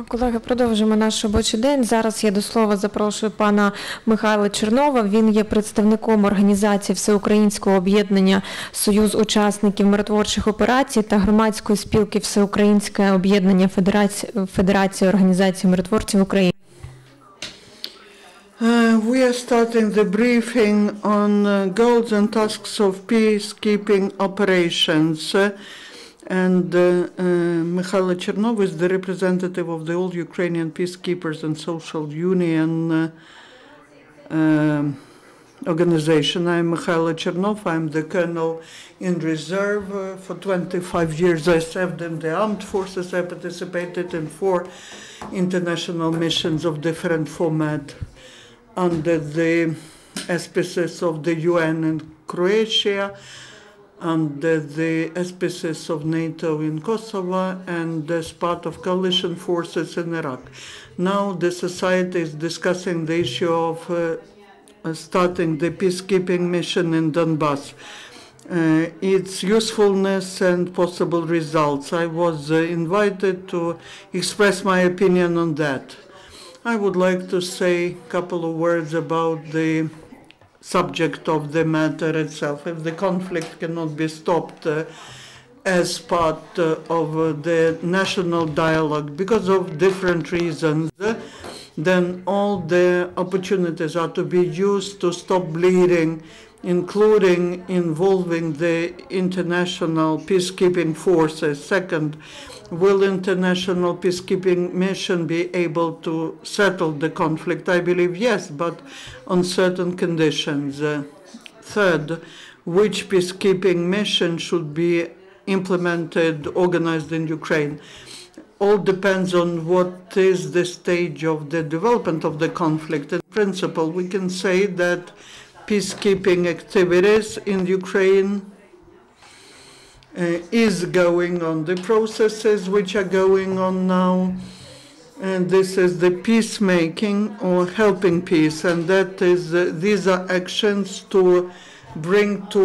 Колеги, продовжимо наш робочий день. Зараз я до слова запрошую пана Мykhailo Чернова. Він є представником організації Всеукраїнського об'єднання «Союз учасників миротворчих операцій» та громадської спілки Всеукраїнське об'єднання Федерації організацій миротворців України. We are starting the briefing on goals and tasks of peacekeeping operations. Mykhailo Chernov is the representative of the All-Ukrainian Peacekeepers and Social Union organization. I'm Mykhailo Chernov. I'm the colonel in reserve. For 25 years I served in the armed forces. I participated in 4 international missions of different format under the auspices of the UN in Croatia, under the auspices of NATO in Kosovo, and as part of coalition forces in Iraq. Now the society is discussing the issue of starting the peacekeeping mission in Donbass, its usefulness and possible results. I was invited to express my opinion on that. I would like to say a couple of words about the subject of the matter itself. If the conflict cannot be stopped as part of the national dialogue because of different reasons, then all the opportunities are to be used to stop bleeding, including involving the international peacekeeping forces. Second, will international peacekeeping mission be able to settle the conflict? I believe yes, but on certain conditions. Third, which peacekeeping mission should be implemented, organized in Ukraine? All depends on what is the stage of the development of the conflict. In principle, we can say that peacekeeping activities in Ukraine is going on. The processes which are going on now, and this is the peacemaking or helping peace, and that is these are actions to bring to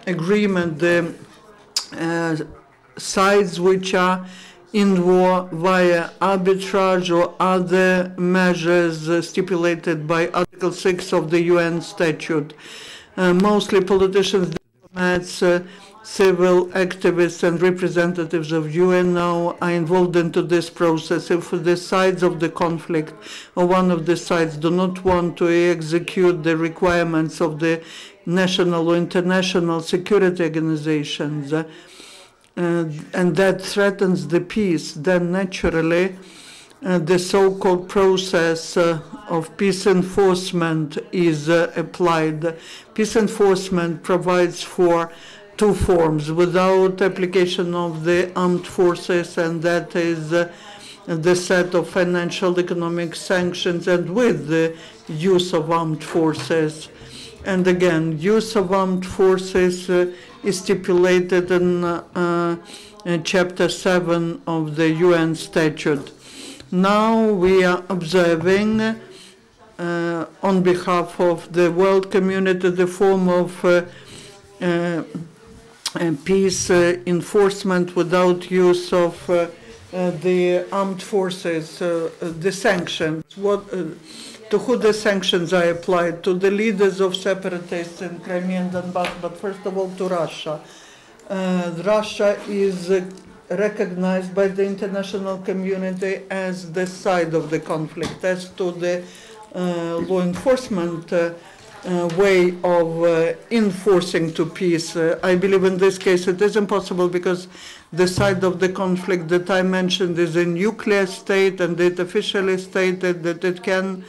agreement the sides which are in war via arbitrage or other measures stipulated by Article 6 of the UN statute. Mostly politicians, diplomats, civil activists and representatives of UN now are involved into this process. If the sides of the conflict or one of the sides do not want to execute the requirements of the national or international security organizations, and that threatens the peace, then naturally the so-called process of peace enforcement is applied. Peace enforcement provides for 2 forms: without application of the armed forces, and that is the set of financial economic sanctions, and with the use of armed forces. And again, use of armed forces is stipulated in Chapter 7 of the UN statute. Now we are observing on behalf of the world community the form of peace enforcement without use of the armed forces, the sanctions. To who the sanctions are applied? To the leaders of separatists in Crimea and Donbass, but first of all to Russia. Russia is recognized by the international community as the side of the conflict. As to the law enforcement way of enforcing to peace, I believe in this case it is impossible because the side of the conflict that I mentioned is a nuclear state, and it officially stated that it can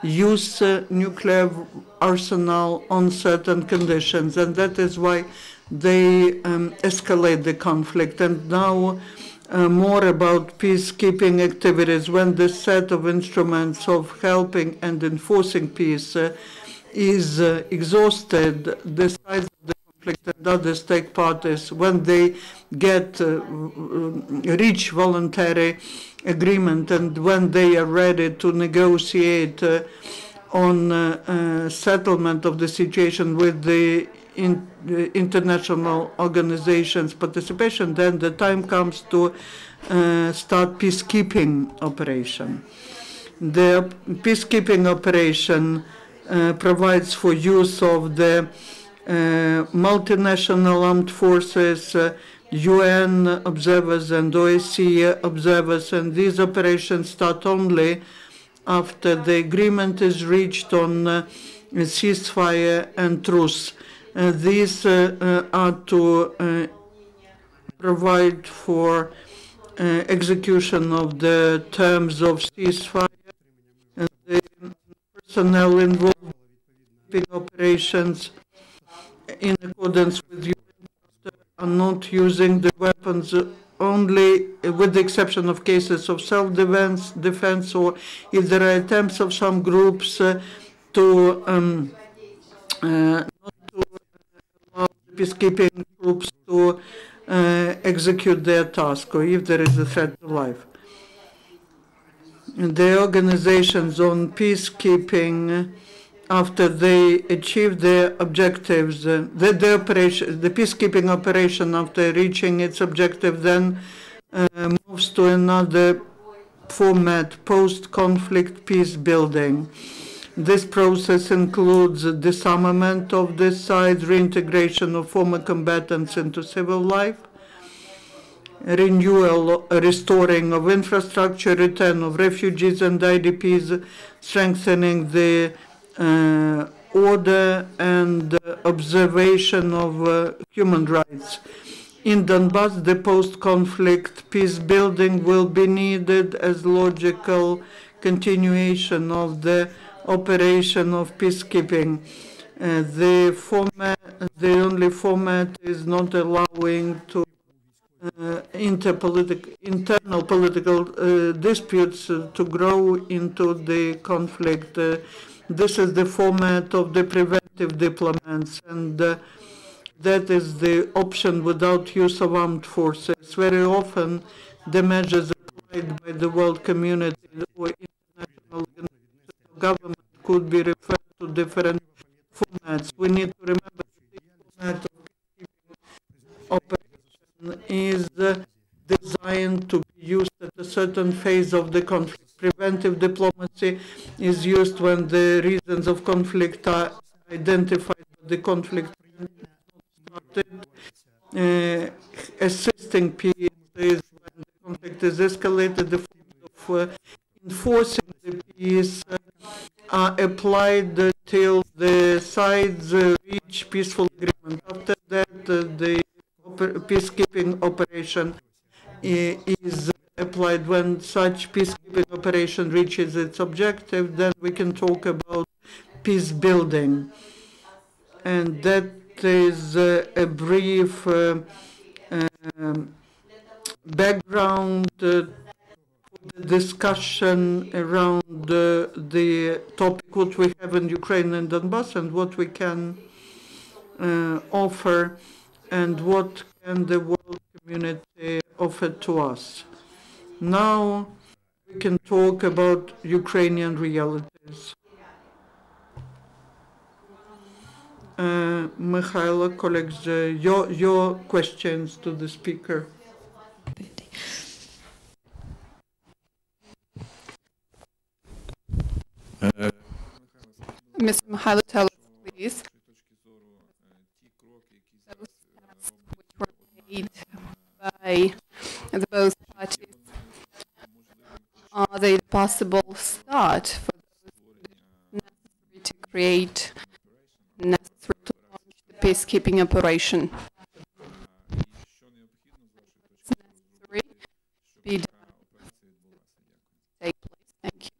use nuclear arsenal on certain conditions, and that is why they escalate the conflict. And now more about peacekeeping activities. When the set of instruments of helping and enforcing peace is exhausted, the sides of the conflict and other stake parties, when they reach voluntary agreement, and when they are ready to negotiate on settlement of the situation with the international organizations' participation, then the time comes to start peacekeeping operation. The peacekeeping operation provides for use of the multinational armed forces, UN observers and OSCE observers, and these operations start only after the agreement is reached on ceasefire and truce. These are to provide for execution of the terms of ceasefire. And the personnel involved in operations in accordance with UN are not using the weapons only with the exception of cases of self-defense, or if there are attempts of some groups not to allow peacekeeping groups to execute their task, or if there is a threat to life. The organizations on peacekeeping, after they achieve their objectives, the peacekeeping operation, after reaching its objective, then moves to another format, post-conflict peace building. This process includes disarmament of the sides, reintegration of former combatants into civil life, renewal, restoring of infrastructure, return of refugees and IDPs, strengthening the order and observation of human rights. In Donbass, the post-conflict peace building will be needed as logical continuation of the operation of peacekeeping. The only format is not allowing to internal political disputes to grow into the conflict. This is the format of the preventive diplomats, and that is the option without use of armed forces. Very often, the measures applied by the world community or international government could be referred to different formats. We need to remember that the format of operation is designed to be used at a certain phase of the conflict. Preventive diplomacy is used when the reasons of conflict are identified, but the conflict has not started. Assisting peace is when the conflict is escalated. The forms of enforcing the peace are applied till the sides reach peaceful agreement. After that, the peacekeeping operation is applied. When such peacekeeping operation reaches its objective, then we can talk about peace building. And that is a brief background for the discussion around the topic, what we have in Ukraine and Donbass, and what we can offer, and what can the world community offer to us. Now we can talk about Ukrainian realities. Mykhailo, colleagues, your questions to the speaker. Mr. Mykhailo, tell us, please, those steps which were made by the both parties, are they a possible start for those necessary to create, necessary to launch the peacekeeping operation? It's necessary to be done. Take place. Thank you.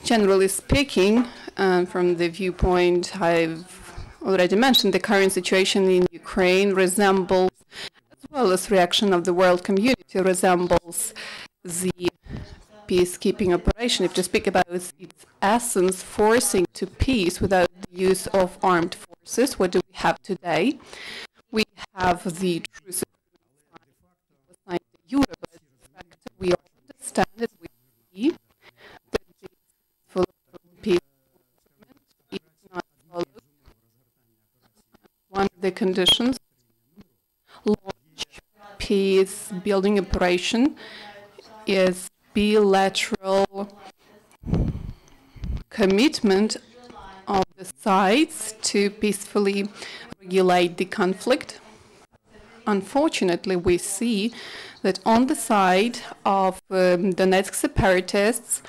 Generally speaking, from the viewpoint I've already mentioned, the current situation in Ukraine resembles, as well as reaction of the world community, resembles the peacekeeping operation. If to speak about its essence, forcing to peace without the use of armed forces, what do we have today? We have the truce agreement signed in Europe, but in fact we all understand that we see that the peace is not the conditions. Launch peace building operation is bilateral commitment of the sides to peacefully regulate the conflict. Unfortunately, we see that on the side of Donetsk separatists,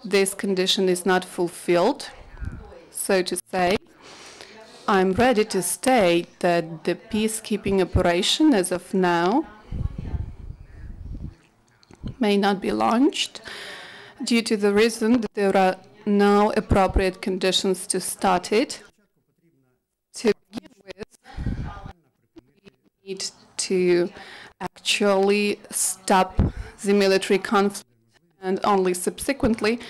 this condition is not fulfilled. So to say, I'm ready to state that the peacekeeping operation as of now may not be launched due to the reason that there are no appropriate conditions to start it. To begin with, we need to actually stop the military conflict, and only subsequently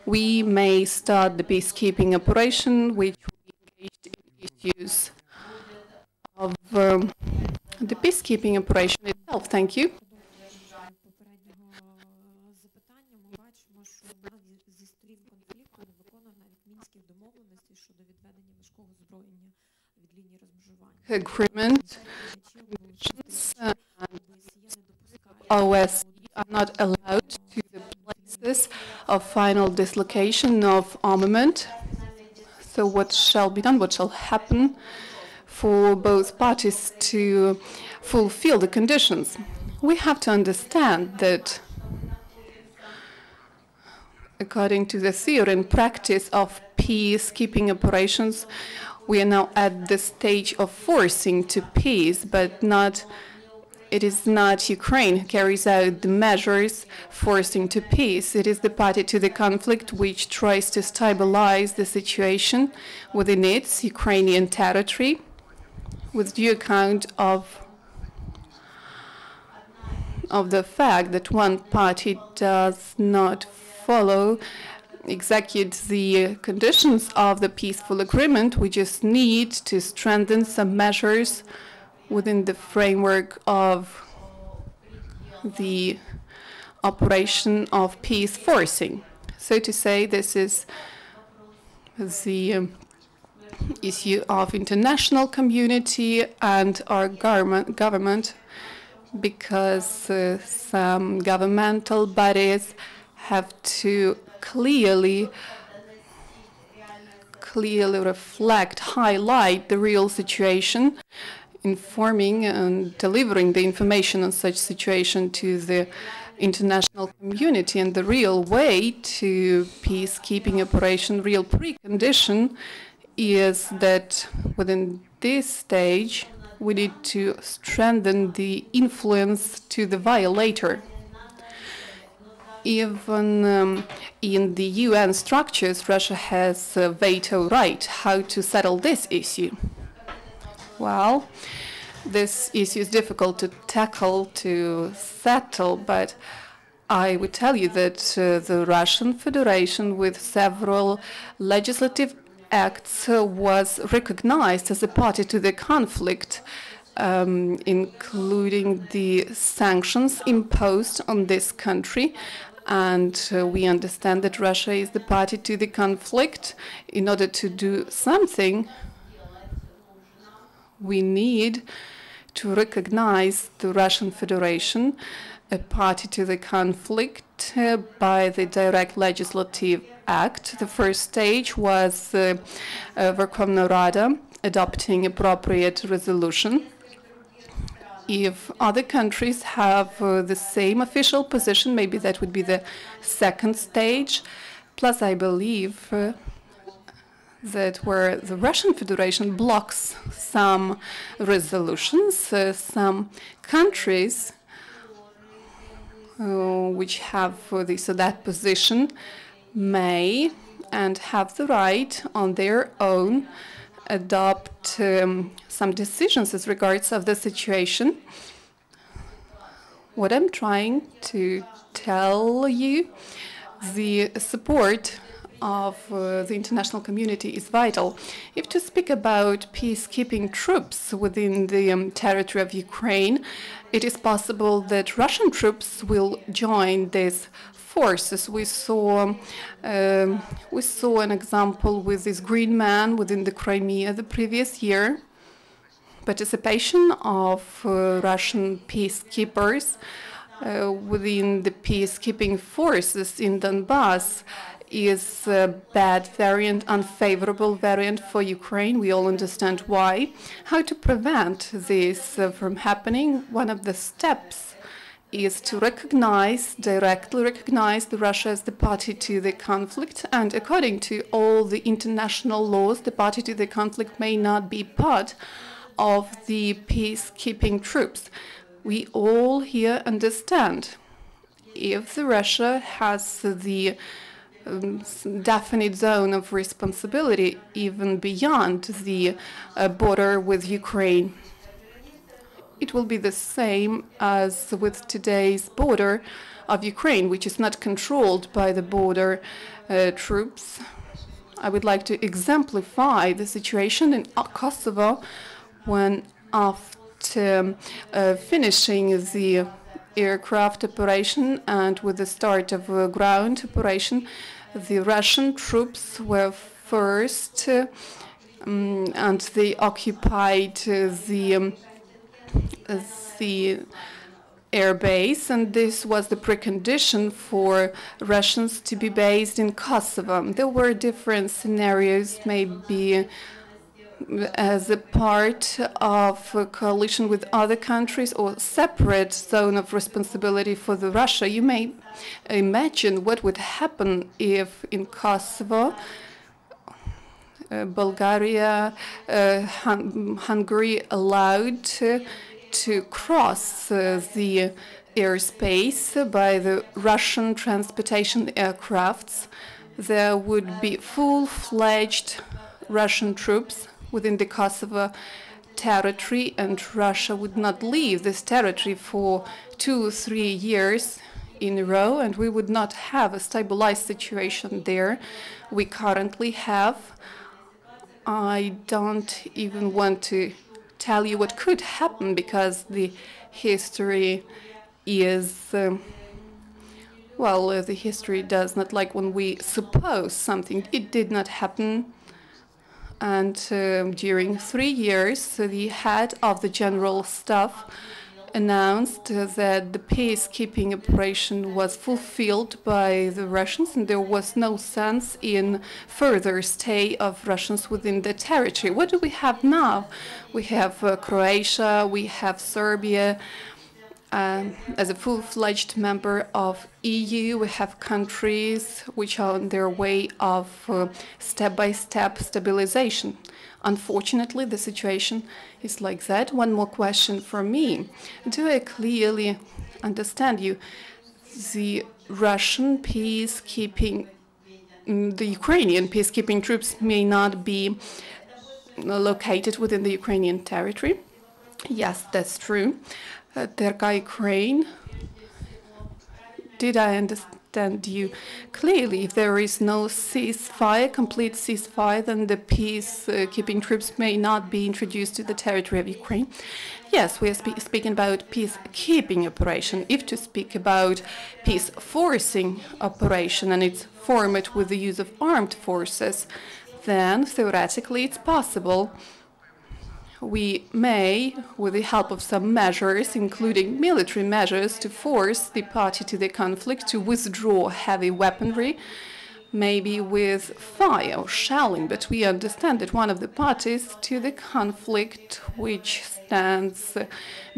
we may start the peacekeeping operation, which will be engaged in issues of the peacekeeping operation itself. Thank you. Agreement and OSCE are not allowed to the places of final dislocation of armament. So what shall be done, what shall happen for both parties to fulfill the conditions? We have to understand that according to the theory and practice of peacekeeping operations, we are now at the stage of forcing to peace, but it is not Ukraine who carries out the measures forcing to peace. It is the party to the conflict which tries to stabilize the situation within its Ukrainian territory with due account of the fact that one party does not execute the conditions of the peaceful agreement. We just need to strengthen some measures within the framework of the operation of peace forcing. So to say, this is the issue of international community and our government, because some governmental bodies have to clearly reflect, highlight the real situation, informing and delivering the information on such situation to the international community. And the real way to peacekeeping operation, real precondition, is that within this stage we need to strengthen the influence to the violator. Even in the UN structures, Russia has a veto right. How to settle this issue? Well, this issue is difficult to tackle, to settle, but I would tell you that the Russian Federation, with several legislative acts, was recognized as a party to the conflict, including the sanctions imposed on this country. And we understand that Russia is the party to the conflict. In order to do something, we need to recognize the Russian Federation a party to the conflict by the direct legislative act. The first stage was Verkhovna Rada adopting appropriate resolution. If other countries have the same official position, maybe that would be the second stage. Plus, I believe that where the Russian Federation blocks some resolutions, some countries which have that position may and have the right on their own adopt some decisions as regards of the situation. What I'm trying to tell you, the support of the international community is vital. If to speak about peacekeeping troops within the territory of Ukraine, it is possible that Russian troops will join these forces. We saw an example with this green man within the Crimea the previous year. participation of Russian peacekeepers within the peacekeeping forces in Donbass is a bad variant, unfavorable variant for Ukraine. We all understand why. How to prevent this from happening? One of the steps is to directly recognize Russia as the party to the conflict, and according to all the international laws, the party to the conflict may not be part of the peacekeeping troops. We all here understand if Russia has the definite zone of responsibility even beyond the border with Ukraine, it will be the same as with today's border of Ukraine, which is not controlled by the border troops. I would like to exemplify the situation in Kosovo when, after finishing the aircraft operation and with the start of a ground operation, the Russian troops were first and they occupied the air base, and this was the precondition for Russians to be based in Kosovo. There were different scenarios, maybe as a part of a coalition with other countries or separate zone of responsibility for the Russia. You may imagine what would happen if in Kosovo, Bulgaria, Hungary allowed to cross the airspace by the Russian transportation aircrafts. There would be full-fledged Russian troops within the Kosovo territory, and Russia would not leave this territory for 2 or 3 years in a row, and we would not have a stabilized situation there we currently have. I don't even want to tell you what could happen, because the history is, well, the history does not like when we suppose something. It did not happen. And during 3 years, the head of the General Staff announced that the peacekeeping operation was fulfilled by the Russians, and there was no sense in further stay of Russians within the territory. What do we have now? We have Croatia, we have Serbia. As a full-fledged member of EU, we have countries which are on their way of step-by-step stabilization. Unfortunately, the situation is like that. One more question for me. Do I clearly understand you? The Russian peacekeeping, the Ukrainian peacekeeping troops may not be located within the Ukrainian territory? Yes, that's true. Terka, Ukraine, did I understand you clearly? If there is no ceasefire, complete ceasefire, then the peacekeeping troops may not be introduced to the territory of Ukraine. Yes, we are speaking about peacekeeping operation. If to speak about peace forcing operation and its format with the use of armed forces, then theoretically it's possible. We may, with the help of some measures, including military measures, to force the party to the conflict to withdraw heavy weaponry, maybe with fire or shelling. But we understand that one of the parties to the conflict, which stands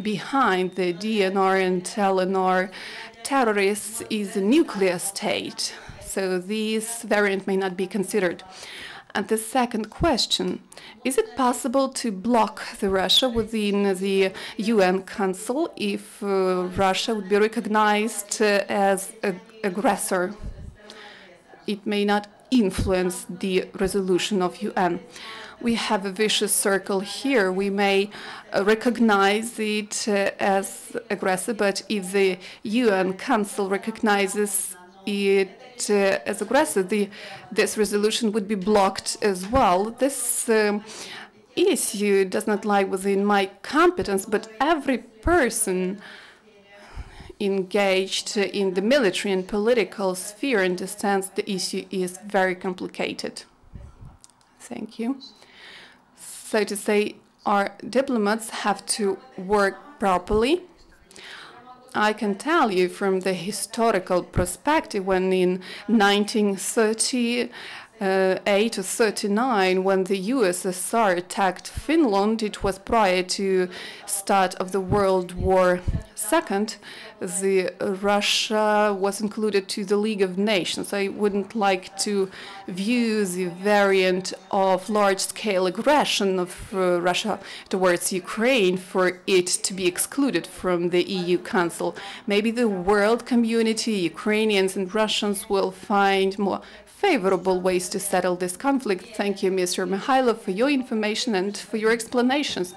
behind the DNR and LNR terrorists, is a nuclear state. So this variant may not be considered. And the second question, is it possible to block the Russia within the UN Council if Russia would be recognized as an aggressor? It may not influence the resolution of UN. We have a vicious circle here. We may recognize it as aggressor, but if the UN Council recognizes it as aggressive, this resolution would be blocked as well. This issue does not lie within my competence, but every person engaged in the military and political sphere understands the issue is very complicated. Thank you. So to say, our diplomats have to work properly. I can tell you from the historical perspective, when in 1938 or 39, when the USSR attacked Finland, it was prior to start of the World War II. Russia was included to the League of Nations. I wouldn't like to view the variant of large-scale aggression of Russia towards Ukraine for it to be excluded from the EU Council. Maybe the world community, Ukrainians and Russians, will find more favorable ways to settle this conflict. Thank you, Mr. Mykhailo, for your information and for your explanations.